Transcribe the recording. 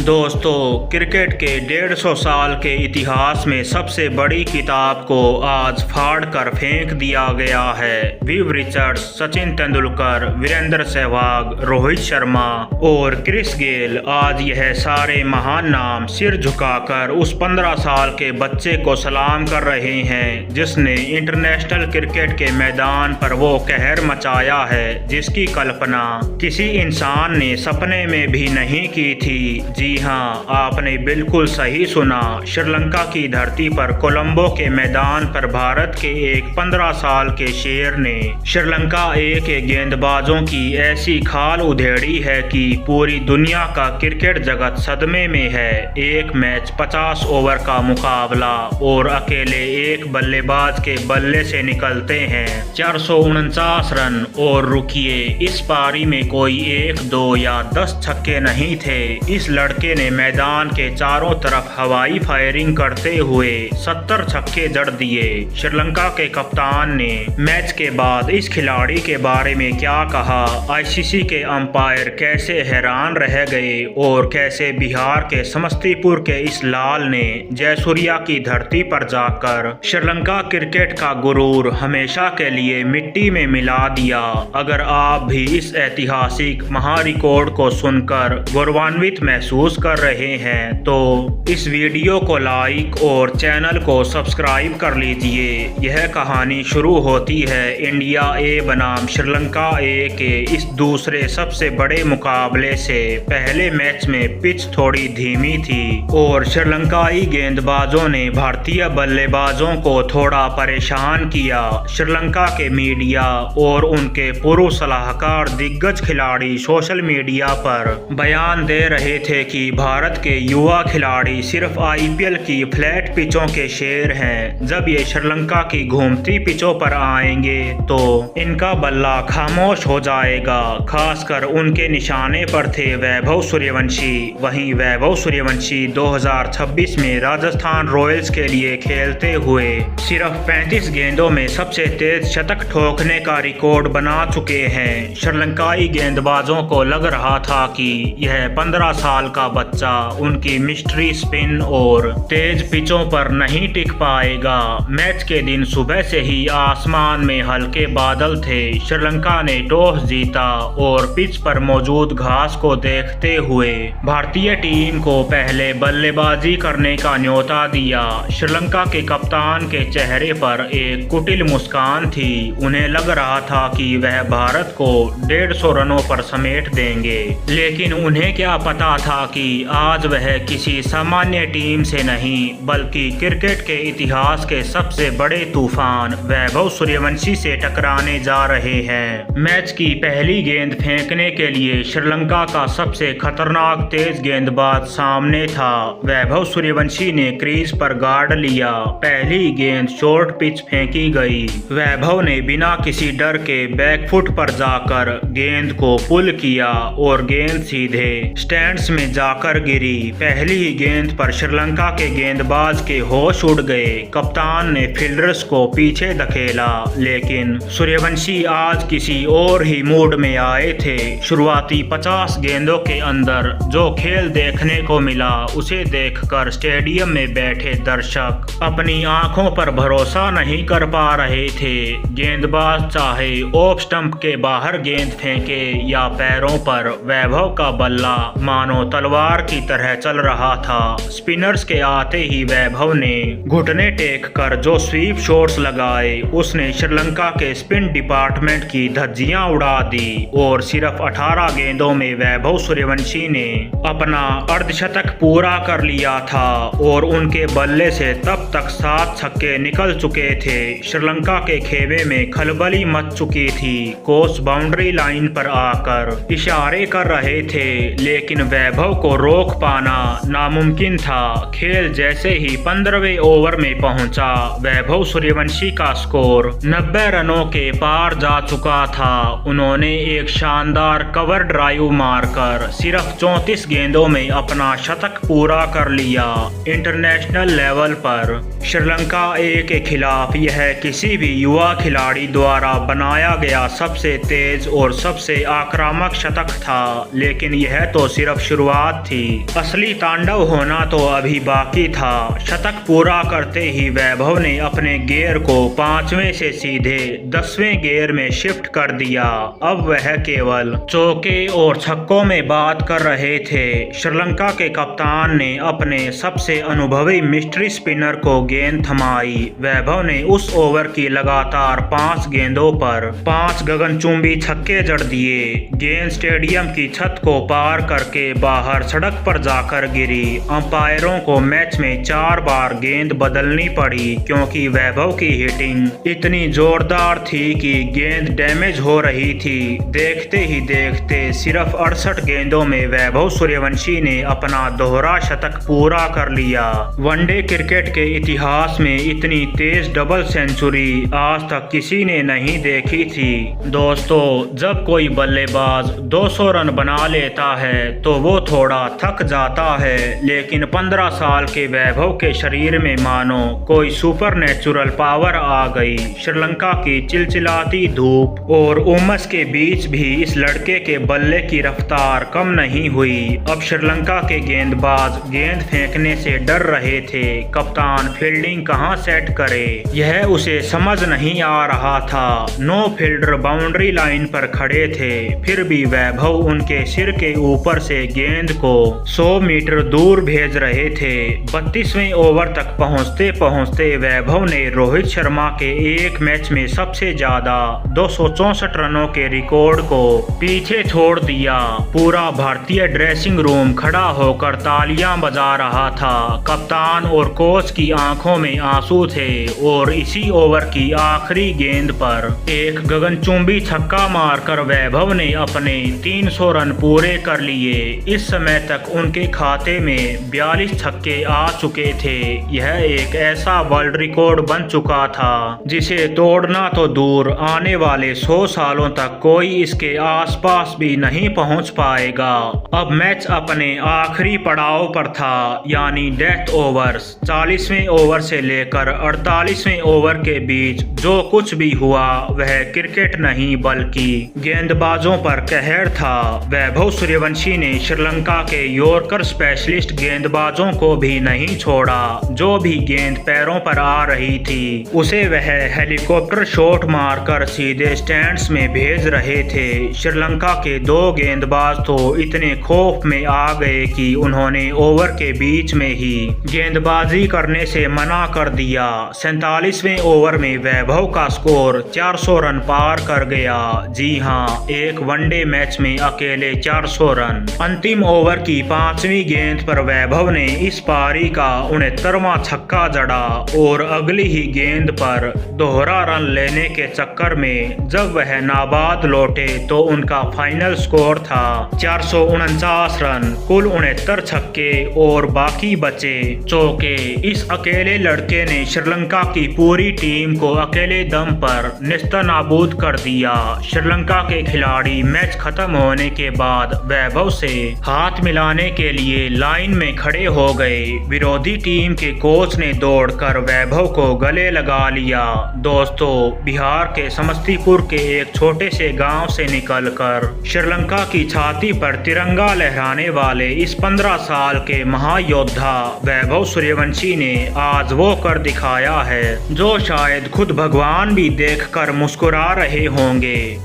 दोस्तों, क्रिकेट के 150 साल के इतिहास में सबसे बड़ी किताब को आज फाड़ कर फेंक दिया गया है। विव रिचर्ड्स, सचिन तेंदुलकर, वीरेंद्र सहवाग, रोहित शर्मा और क्रिस गेल, आज यह सारे महान नाम सिर झुकाकर उस 15 साल के बच्चे को सलाम कर रहे हैं जिसने इंटरनेशनल क्रिकेट के मैदान पर वो कहर मचाया है जिसकी कल्पना किसी इंसान ने सपने में भी नहीं की थी। जी हाँ, आपने बिल्कुल सही सुना। श्रीलंका की धरती पर कोलंबो के मैदान पर भारत के एक 15 साल के शेर ने श्रीलंका ए के गेंदबाजों की ऐसी खाल उधेड़ी है कि पूरी दुनिया का क्रिकेट जगत सदमे में है। एक मैच 50 ओवर का मुकाबला और अकेले एक बल्लेबाज के बल्ले से निकलते हैं 449 रन। और रुकिए, इस पारी में कोई 1, 2 या 10 छक्के नहीं थे। इस लड़के ने मैदान के चारों तरफ हवाई फायरिंग करते हुए 70 छक्के जड़ दिए। श्रीलंका के कप्तान ने मैच के बाद इस खिलाड़ी के बारे में क्या कहा, आईसीसी के अंपायर कैसे हैरान रह गए और कैसे बिहार के समस्तीपुर के इस लाल ने जयसूर्या की धरती पर जाकर श्रीलंका क्रिकेट का गुरूर हमेशा के लिए मिट्टी में मिला दिया। अगर आप भी इस ऐतिहासिक महारिकॉर्ड को सुनकर गौरवान्वित महसूस कर रहे हैं तो इस वीडियो को लाइक और चैनल को सब्सक्राइब कर लीजिए। यह कहानी शुरू होती है इंडिया ए बनाम श्रीलंका ए के इस दूसरे सबसे बड़े मुकाबले से। पहले मैच में पिच थोड़ी धीमी थी और श्रीलंकाई गेंदबाजों ने भारतीय बल्लेबाजों को थोड़ा परेशान किया। श्रीलंका के मीडिया और उनके पूर्व सलाहकार दिग्गज खिलाड़ी सोशल मीडिया पर बयान दे रहे थे कि भारत के युवा खिलाड़ी सिर्फ आईपीएल की फ्लैट पिचों के शेर हैं। जब ये श्रीलंका की घूमती पिचों पर आएंगे तो इनका बल्ला खामोश हो जाएगा। खासकर उनके निशाने पर थे वैभव सूर्यवंशी। वहीं वैभव सूर्यवंशी 2026 में राजस्थान रॉयल्स के लिए खेलते हुए सिर्फ 35 गेंदों में सबसे तेज शतक ठोकने का रिकॉर्ड बना चुके हैं। श्रीलंकाई गेंदबाजों को लग रहा था कि यह 15 साल का बच्चा उनकी मिस्ट्री स्पिन और तेज पिचों पर नहीं टिक पाएगा। मैच के दिन सुबह से ही आसमान में हल्के बादल थे। श्रीलंका ने टॉस जीता और पिच पर मौजूद घास को देखते हुए भारतीय टीम को पहले बल्लेबाजी करने का न्योता दिया। श्रीलंका के कप्तान के चेहरे पर एक कुटिल मुस्कान थी। उन्हें लग रहा था कि वह भारत को 150 रनों पर समेट देंगे, लेकिन उन्हें क्या पता था कि आज वह किसी सामान्य टीम से नहीं बल्कि क्रिकेट के इतिहास के सबसे बड़े तूफान वैभव सूर्यवंशी से टकराने जा रहे हैं। मैच की पहली गेंद फेंकने के लिए श्रीलंका का सबसे खतरनाक तेज गेंदबाज सामने था। वैभव सूर्यवंशी ने क्रीज पर गार्ड लिया। पहली गेंद शॉर्ट पिच फेंकी गई। वैभव ने बिना किसी डर के बैकफुट पर जाकर गेंद को पुल किया और गेंद सीधे स्टैंड्स में जाकर गिरी। पहली ही गेंद पर श्रीलंका के गेंदबाज के होश उड़ गए। कप्तान ने फील्डर्स को पीछे धकेला, लेकिन सूर्यवंशी आज किसी और ही मूड में आए थे। शुरुआती 50 गेंदों के अंदर जो खेल देखने को मिला उसे देखकर स्टेडियम में बैठे दर्शक अपनी आंखों पर भरोसा नहीं कर पा रहे थे। गेंदबाज चाहे ऑफ स्टंप के बाहर गेंद फेंके या पैरों पर, वैभव का बल्ला मानो तलवार की तरह चल रहा था। स्पिनर्स के आते ही वैभव ने घुटने टेक कर जो स्वीप शॉट्स लगाए उसने श्रीलंका के स्पिन डिपार्टमेंट की धज्जियां उड़ा दी और सिर्फ 18 गेंदों में वैभव सूर्यवंशी ने अपना अर्धशतक पूरा कर लिया था और उनके बल्ले से तब तक 7 छक्के निकल चुके थे। श्रीलंका के खेमे में खलबली मच चुकी थी। कोच बाउंड्री लाइन पर आकर इशारे कर रहे थे, लेकिन वैभव को रोक पाना नामुमकिन था। खेल जैसे ही 15वें ओवर में पहुंचा, वैभव सूर्यवंशी का स्कोर 90 रनों के पार जा चुका था। उन्होंने एक शानदार कवर ड्राइव मारकर सिर्फ 34 गेंदों में अपना शतक पूरा कर लिया। इंटरनेशनल लेवल पर श्रीलंका ए के खिलाफ यह किसी भी युवा खिलाड़ी द्वारा बनाया गया सबसे तेज और सबसे आक्रामक शतक था, लेकिन यह तो सिर्फ शुरुआत बात थी। असली तांडव होना तो अभी बाकी था। शतक पूरा करते ही वैभव ने अपने गियर को 5वें से सीधे 10वें गियर में शिफ्ट कर दिया। अब वह केवल चौके और छक्कों में बात कर रहे थे। श्रीलंका के कप्तान ने अपने सबसे अनुभवी मिस्ट्री स्पिनर को गेंद थमाई। वैभव ने उस ओवर की लगातार 5 गेंदों पर 5 गगनचुंबी छक्के जड़ दिए। गेंद स्टेडियम की छत को पार करके बाहर सड़क पर जाकर गिरी। अंपायरों को मैच में 4 बार गेंद बदलनी पड़ी क्योंकि वैभव की हिटिंग इतनी जोरदार थी कि गेंद डैमेज हो रही थी। देखते ही देखते सिर्फ 68 गेंदों में वैभव सूर्यवंशी ने अपना दोहरा शतक पूरा कर लिया। वनडे क्रिकेट के इतिहास में इतनी तेज डबल सेंचुरी आज तक किसी ने नहीं देखी थी। दोस्तों, जब कोई बल्लेबाज 200 रन बना लेता है तो वो थोड़ा थक जाता है, लेकिन 15 साल के वैभव के शरीर में मानो कोई सुपर नेचुरल पावर आ गई। श्रीलंका की चिलचिलाती धूप और उमस के बीच भी इस लड़के के बल्ले की रफ्तार कम नहीं हुई। अब श्रीलंका के गेंदबाज गेंद फेंकने से डर रहे थे। कप्तान फील्डिंग कहां सेट करे यह उसे समझ नहीं आ रहा था। 9 फील्डर बाउंड्री लाइन पर खड़े थे, फिर भी वैभव उनके सिर के ऊपर से गेंद को 100 मीटर दूर भेज रहे थे। 32वें ओवर तक पहुंचते पहुंचते वैभव ने रोहित शर्मा के एक मैच में सबसे ज्यादा 264 रनों के रिकॉर्ड को पीछे छोड़ दिया। पूरा भारतीय ड्रेसिंग रूम खड़ा होकर तालियां बजा रहा था। कप्तान और कोच की आंखों में आंसू थे और इसी ओवर की आखिरी गेंद पर एक गगनचुंबी छक्का मारकर वैभव ने अपने 300 रन पूरे कर लिए। इस समय तक उनके खाते में 42 छक्के आ चुके थे। यह एक ऐसा वर्ल्ड रिकॉर्ड बन चुका था जिसे तोड़ना तो दूर, आने वाले 100 सालों तक कोई इसके आसपास भी नहीं पहुंच पाएगा। अब मैच अपने आखिरी पड़ाव पर था, यानी डेथ ओवर्स। 40वें ओवर से लेकर 48वें ओवर के बीच जो कुछ भी हुआ वह क्रिकेट नहीं बल्कि गेंदबाजों पर कहर था। वैभव सूर्यवंशी ने श्रीलंका के यॉर्कर स्पेशलिस्ट गेंदबाजों को भी नहीं छोड़ा। जो भी गेंद पैरों पर आ रही थी उसे वह हेलीकॉप्टर शॉट मारकर सीधे स्टैंड्स में भेज रहे थे। श्रीलंका के 2 गेंदबाज तो इतने खौफ में आ गए कि उन्होंने ओवर के बीच में ही गेंदबाजी करने से मना कर दिया। 47वें ओवर में वैभव का स्कोर 400 रन पार कर गया। जी हाँ, एक वनडे मैच में अकेले 400 रन। अंतिम ओवर की 5वीं गेंद पर वैभव ने इस पारी का 69वां छक्का जड़ा और अगली ही गेंद पर दोहरा रन लेने के चक्कर में जब वह नाबाद लौटे तो उनका फाइनल स्कोर था 449 रन। कुल 69 छक्के और बाकी बचे चौके। इस अकेले लड़के ने श्रीलंका की पूरी टीम को अकेले दम पर नेस्तनाबूद कर दिया। श्रीलंका के खिलाड़ी मैच खत्म होने के बाद वैभव से हाथ मिलाने के लिए लाइन में खड़े हो गए। विरोधी टीम के कोच ने दौड़कर वैभव को गले लगा लिया। दोस्तों, बिहार के समस्तीपुर के एक छोटे से गांव से निकलकर श्रीलंका की छाती पर तिरंगा लहराने वाले इस 15 साल के महायोद्धा वैभव सूर्यवंशी ने आज वो कर दिखाया है जो शायद खुद भगवान भी देखकर मुस्कुरा रहे होंगे।